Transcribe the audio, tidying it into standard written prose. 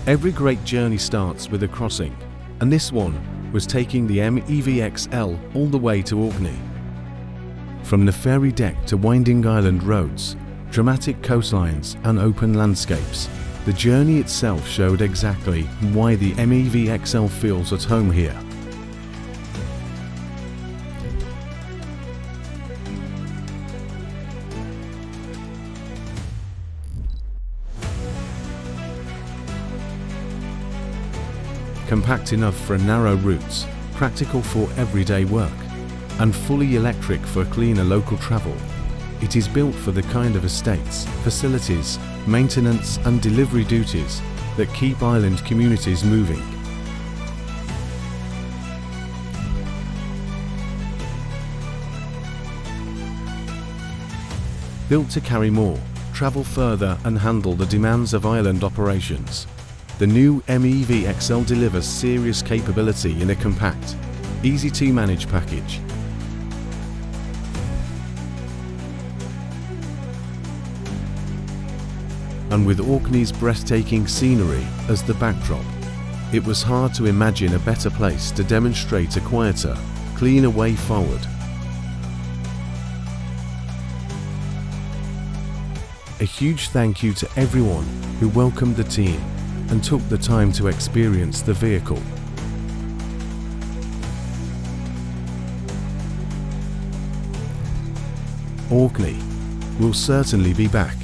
Every great journey starts with a crossing, and this one was taking the MEV XL all the way to Orkney. From the ferry deck to winding island roads, dramatic coastlines and open landscapes, the journey itself showed exactly why the MEV XL feels at home here. Compact enough for narrow routes, practical for everyday work, and fully electric for cleaner local travel, it is built for the kind of estates, facilities, maintenance and delivery duties that keep island communities moving. Built to carry more, travel further and handle the demands of island operations, the new MEV XL delivers serious capability in a compact, easy-to-manage package. And with Orkney's breathtaking scenery as the backdrop, it was hard to imagine a better place to demonstrate a quieter, cleaner way forward. A huge thank you to everyone who welcomed the team and took the time to experience the vehicle. Orkney will certainly be back.